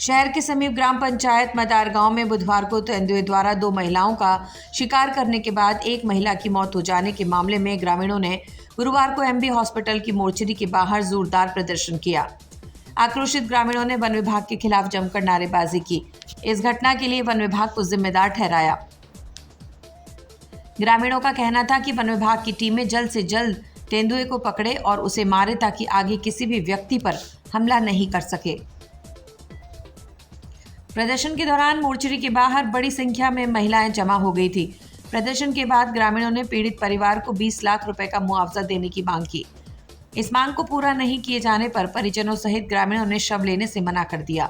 शहर के समीप ग्राम पंचायत मदार गांव में बुधवार को तेंदुए द्वारा 2 महिलाओं का शिकार करने के बाद एक महिला की मौत हो जाने के मामले में ग्रामीणों ने गुरुवार को एमबी हॉस्पिटल की मोर्चरी के बाहर जोरदार प्रदर्शन किया। आक्रोशित ग्रामीणों ने वन विभाग के खिलाफ जमकर नारेबाजी की। इस घटना के लिए वन विभाग को जिम्मेदार ठहराया। ग्रामीणों का कहना था कि वन विभाग की टीमें जल्द से जल्द तेंदुए को पकड़े और उसे मारे ताकि आगे किसी भी व्यक्ति पर हमला नहीं कर सके। प्रदर्शन के दौरान मोर्चरी के बाहर बड़ी संख्या में महिलाएं जमा हो गई थी। प्रदर्शन के बाद ग्रामीणों ने पीड़ित परिवार को 20 लाख रुपए का मुआवजा देने की मांग की। इस मांग को पूरा नहीं किए जाने पर परिजनों सहित ग्रामीणों ने शव लेने से मना कर दिया।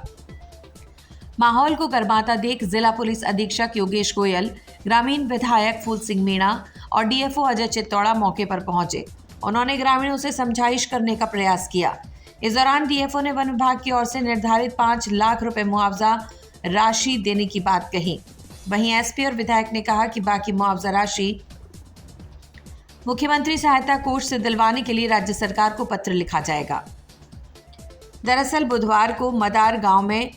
माहौल को गर्माता देख जिला पुलिस अधीक्षक योगेश गोयल, ग्रामीण विधायक फूल सिंह मीणा और डीएफओ अजय चित्तौड़ा मौके पर पहुंचे। उन्होंने ग्रामीणों से समझाइश करने का प्रयास किया। इस दौरान डीएफओ ने वन विभाग की ओर से निर्धारित 5 लाख रुपए मुआवजा राशि देने की बात कही। वहीं एसपी और विधायक ने कहा कि बाकी मुआवजा राशि मुख्यमंत्री सहायता कोष से दिलवाने के लिए राज्य सरकार को पत्र लिखा जाएगा। दरअसल बुधवार को मदार गांव में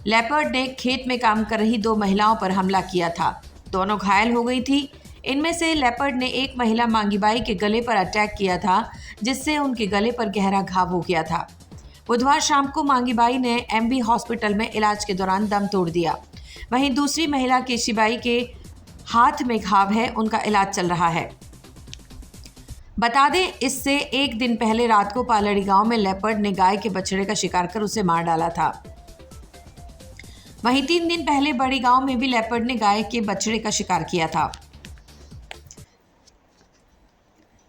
लेपर्ड ने खेत में काम कर रही 2 महिलाओं पर हमला किया था। दोनों घायल हो गई थी। इनमें से लेपर्ड ने एक महिला मांगीबाई के गले पर अटैक किया था, जिससे उनके गले पर गहरा घाव हो गया था। बुधवार शाम को मांगीबाई ने एमबी हॉस्पिटल में इलाज के दौरान दम तोड़ दिया। वहीं दूसरी महिला केशीबाई के हाथ में घाव है, उनका इलाज चल रहा है। बता दें, इससे एक दिन पहले रात को पालड़ी गांव में लेपर्ड ने गाय के बछड़े का शिकार कर उसे मार डाला था। वहीं 3 दिन पहले बड़ी गांव में भी लेपर्ड ने गाय के बछड़े का शिकार किया था।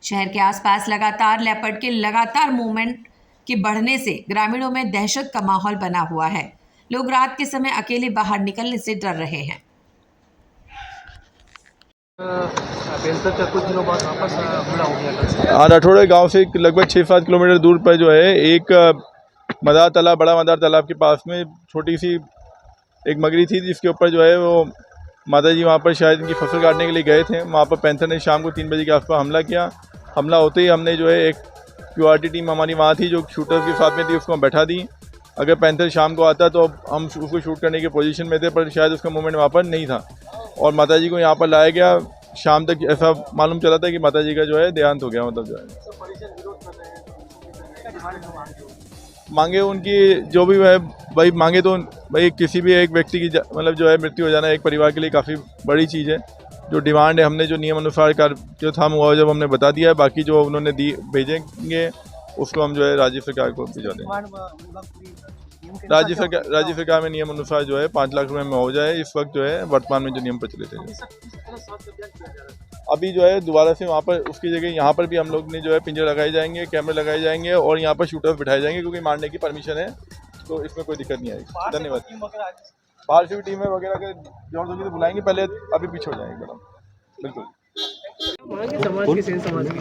शहर के आसपास लगातार लेपर्ड के लगातार मूवमेंट के बढ़ने से ग्रामीणों में दहशत का माहौल बना हुआ है। लोग रात के समय अकेले बाहर निकलने से डर रहे हैं। कुछ दिनों बाद वापस हमला हो गया। आराठोड़े गांव से लगभग 6-7 किलोमीटर दूर पर जो है एक मदार तालाब, बड़ा मदार तालाब के पास में छोटी सी एक मगरी थी, जिसके ऊपर जो है वो माता जी वहाँ पर शायद इनकी फसल काटने के लिए गए थे। वहाँ पर पैंथर ने शाम को 3 बजे के आसपास हमला किया। हमला होते ही हमने जो है एक क्यूआरटी टीम हमारी वहाँ थी जो शूटर्स के साथ में थी, उसको हम बैठा दी। अगर पैंथर शाम को आता तो हम उसको शूट करने की पोजीशन में थे, पर शायद उसका मूवमेंट वहाँ पर नहीं था और माता जी को यहाँ पर लाया गया। शाम तक ऐसा मालूम चला था कि माता जी का जो है देहांत हो गया। मतलब जो है मांगे उनकी जो भी है भाई मांगे, तो भाई किसी भी एक व्यक्ति की मतलब जो है मृत्यु हो जाना एक परिवार के लिए काफ़ी बड़ी चीज़ है। जो डिमांड है हमने जो नियम अनुसार जो था मुआवजा हमने बता दिया है। बाकी जो उन्होंने भेजेंगे उसको हम जो है राज्य सरकार को भिजवा देंगे। राज्य सरकार में नियम अनुसार जो है 5 लाख रुपए मुआवजा है इस वक्त जो है वर्तमान में जो नियम प्रचलित है। अभी जो है दोबारा से वहाँ पर उसकी जगह यहाँ पर भी हम लोग ने जो है पिंजरे लगाए जाएंगे, कैमरे लगाए जाएंगे और यहाँ पर शूटर्स बिठाए जाएंगे, क्योंकि मारने की परमिशन है, तो इसमें कोई दिक्कत नहीं आएगी। धन्यवाद। बाहर से भी टीमें वगैरह के जोर जोर से बुलाएंगे, पहले अभी पीछे हो जाएंगे मैडम। बिल्कुल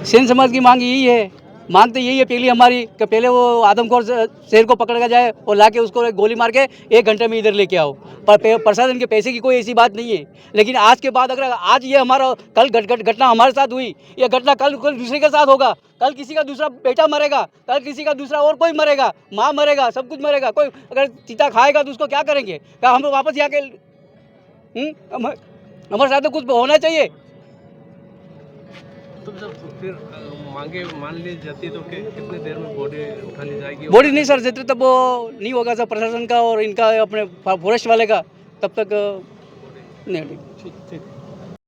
सेन समाज की मांग यही है। मांग तो यही है पहली हमारी कि पहले वो आदमखोर शेर को पकड़ कर जाए और लाके उसको गोली मार के 1 घंटे में इधर लेके आओ। पर प्रशासन के पैसे की कोई ऐसी बात नहीं है। लेकिन आज के बाद अगर आज ये हमारा कल घटना हमारे साथ हुई, ये घटना कल दूसरे के साथ होगा। कल किसी का दूसरा बेटा मरेगा, कल किसी का दूसरा और कोई मरेगा, माँ मरेगा, सब कुछ मरेगा। कोई अगर चीता खाएगा तो उसको क्या करेंगे? क्या हम वापस यहाँ के हमारे साथ तो कुछ होना चाहिए। तो फिर मांगे मान ली जाती है तो कितने देर में बॉडी उठा ली जाएगी? बॉडी नहीं सर, जब तक वो नहीं होगा सर प्रशासन का और इनका अपने फॉरेस्ट वाले का, तब तक नहीं। ठीक।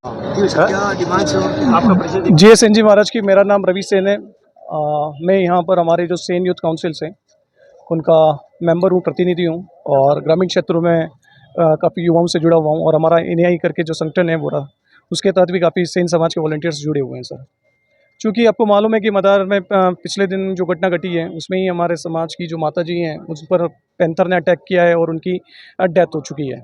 क्या डिमांड है आपका परिचय? GSNG महाराज की। मेरा नाम रवि सेन है। मैं यहाँ पर हमारे जो सेन यूथ काउंसिल से उनका मेंबर हूँ, प्रतिनिधि हूँ और ग्रामीण क्षेत्रों में काफ़ी युवाओं से जुड़ा हुआ हूँ। और हमारा NAI करके जो संगठन है पूरा, उसके तहत भी काफ़ी सेन समाज के वॉलंटियर्स जुड़े हुए हैं सर। क्योंकि आपको मालूम है कि मदार में पिछले दिन जो घटना घटी है उसमें ही हमारे समाज की जो माता जी हैं उस पर पैंथर ने अटैक किया है और उनकी डेथ हो चुकी है।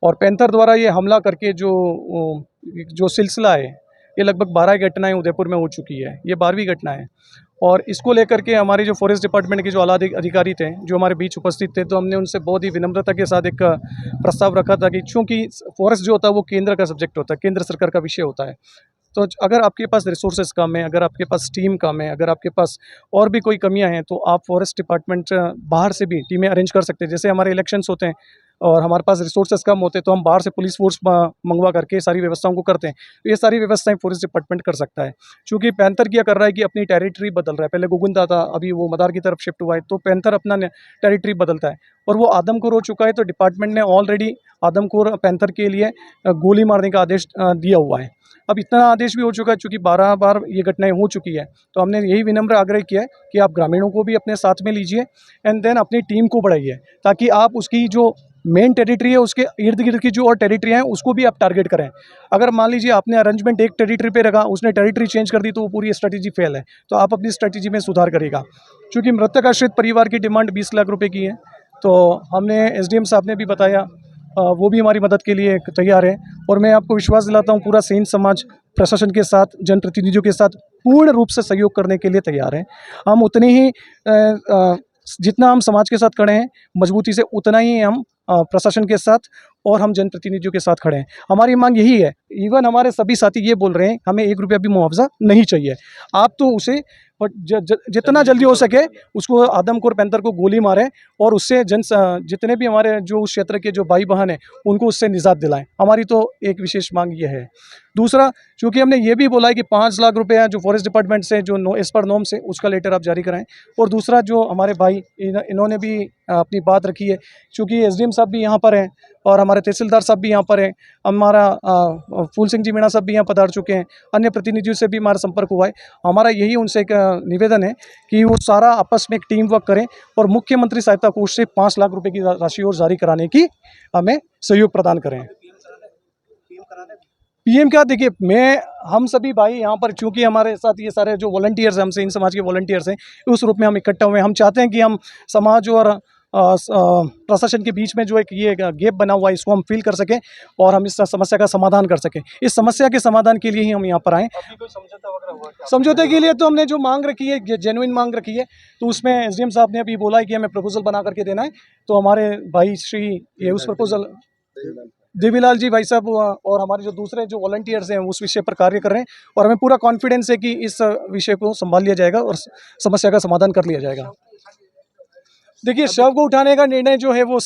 और पैंथर द्वारा ये हमला करके जो सिलसिला है, ये लगभग 12 घटनाएं उदयपुर में हो चुकी है। ये 12वीं घटना है। और इसको लेकर के हमारे जो फॉरेस्ट डिपार्टमेंट के जो आला अधिकारी थे जो हमारे बीच उपस्थित थे, तो हमने उनसे बहुत ही विनम्रता के साथ एक प्रस्ताव रखा था कि चूँकि फॉरेस्ट जो होता है वो केंद्र का सब्जेक्ट होता है, केंद्र सरकार का विषय होता है, तो अगर आपके पास रिसोर्सेज कम है, अगर आपके पास टीम कम है, अगर आपके पास और भी कोई कमियां हैं, तो आप फॉरेस्ट डिपार्टमेंट बाहर से भी टीमें अरेंज कर सकते हैं। जैसे हमारे इलेक्शंस होते हैं और हमारे पास रिसोर्सेज कम होते हैं, तो हम बाहर से पुलिस फोर्स मंगवा करके सारी व्यवस्थाओं को करते हैं। तो ये सारी व्यवस्थाएं फॉरेस्ट डिपार्टमेंट कर सकता है। चूँकि पैंथर क्या कर रहा है कि अपनी टेरिटरी बदल रहा है। पहले गुगुंदा था, अभी वो मदार की तरफ शिफ्ट हुआ है, तो पैंथर अपना टेरिटरी बदलता है और वो आदमखोर हो चुका है। तो डिपार्टमेंट ने ऑलरेडी आदमखोर पैंथर के लिए गोली मारने का आदेश दिया हुआ है। अब इतना आदेश भी हो चुका है, चूँकि 12 बार ये घटनाएं हो चुकी है, तो हमने यही विनम्र आग्रह किया है कि आप ग्रामीणों को भी अपने साथ में लीजिए एंड देन अपनी टीम को बढ़ाइए, ताकि आप उसकी जो मेन टेरिटरी है उसके इर्द गिर्द की जो और टेरिटरी हैं उसको भी आप टारगेट करें। अगर मान लीजिए आपने अरेंजमेंट एक टेरिटरी पे रखा, उसने टेरिटरी चेंज कर दी, तो वो पूरी स्ट्रेटजी फेल है। तो आप अपनी स्ट्रेटजी में सुधार करेगा। चूँकि मृतक आश्रित परिवार की डिमांड 20 लाख रुपये की है, तो हमने एसडीएम साहब ने भी बताया, वो भी हमारी मदद के लिए तैयार है। और मैं आपको विश्वास दिलाता हूँ, पूरा सेन समाज प्रशासन के साथ, जनप्रतिनिधियों के साथ पूर्ण रूप से सहयोग करने के लिए तैयार है। हम उतनी ही जितना हम समाज के साथ खड़े हैं मजबूती से, उतना ही हम प्रशासन के साथ और हम जनप्रतिनिधियों के साथ खड़े हैं। हमारी मांग यही है। इवन हमारे सभी साथी ये बोल रहे हैं हमें 1 रुपया भी मुआवजा नहीं चाहिए। आप तो उसे जितना जल्दी हो सके उसको आदमखोर पैंथर को गोली मारें और उससे जितने भी हमारे जो उस क्षेत्र के जो भाई बहन हैं उनको उससे निजात दिलाएं। हमारी तो एक विशेष मांग ये है। दूसरा, चूँकि हमने ये भी बोला है कि 5 लाख रुपये जो फॉरेस्ट डिपार्टमेंट से जो एज पर नॉर्म से उसका लेटर आप जारी कराएं। और दूसरा, जो हमारे भाई इन्होंने भी अपनी बात रखी है, चूँकि एसडीएम साहब भी यहाँ पर हैं और हमारे तहसीलदार साहब भी यहाँ पर हैं, हमारा फूल सिंह जी मीणा साहब भी यहाँ पधार चुके हैं, अन्य प्रतिनिधियों से भी हमारा संपर्क हुआ है। हमारा यही उनसे एक निवेदन है कि वो सारा आपस में एक टीम वर्क करें और मुख्यमंत्री सहायता कोष से 5 लाख रुपए की राशि और जारी कराने की हमें सहयोग प्रदान करें। पीएम क्या, देखिए हम सभी भाई यहाँ पर, चूँकि हमारे साथ ये सारे जो वॉलंटियर्स हैं, हमसे इन समाज के वॉलंटियर्स हैं, उस रूप में हम इकट्ठा हुए हैं। हम चाहते हैं कि हम समाज और प्रशासन के बीच में जो एक ये गैप बना हुआ है इसको हम फिल कर सकें और हम इस समस्या का समाधान कर सकें। इस समस्या के समाधान के लिए ही हम यहाँ पर आए। समझौते के लिए तो हमने जो मांग रखी है, जेन्युइन मांग रखी है, तो उसमें एसडीएम साहब ने अभी बोला है कि हमें प्रपोजल बना करके देना है। तो हमारे भाई श्री ये उस प्रपोजल देवीलाल जी भाई साहब और हमारे जो दूसरे जो वॉलंटियर्स हैं उस विषय पर कार्य कर रहे हैं और हमें पूरा कॉन्फिडेंस है कि इस विषय को संभाल लिया जाएगा और समस्या का समाधान कर लिया जाएगा। देखिए, शव को उठाने का निर्णय जो है वो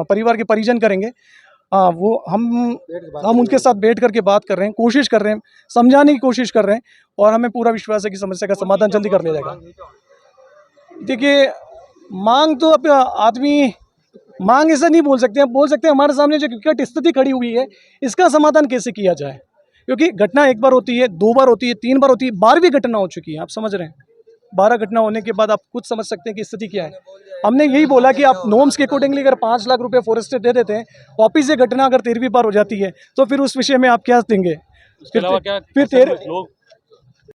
परिवार के परिजन करेंगे। वो हम उनके साथ बैठ करके बात कर रहे हैं, कोशिश कर रहे हैं, समझाने की कोशिश कर रहे हैं और हमें पूरा विश्वास है कि समस्या का समाधान जल्दी कर लिया जाएगा। देखिए, मांग तो अब आदमी मांग ऐसा नहीं बोल सकते, हम बोल सकते हैं हमारे सामने जो विकट स्थिति खड़ी हुई है इसका समाधान कैसे किया जाए, क्योंकि घटना एक बार होती है, 2 बार होती है, 3 बार होती है, 12वीं घटना हो चुकी है। आप समझ रहे हैं, 12 घटना होने के बाद आप खुद समझ सकते हैं कि स्थिति क्या है। हमने यही बोला कि आप नॉर्म्स के अकॉर्डिंगली अगर 5 लाख रुपए फॉरेस्ट दे देते हैं, वापिस ये घटना अगर 13वीं बार हो जाती है तो फिर उस विषय में आप क्या देंगे? फिर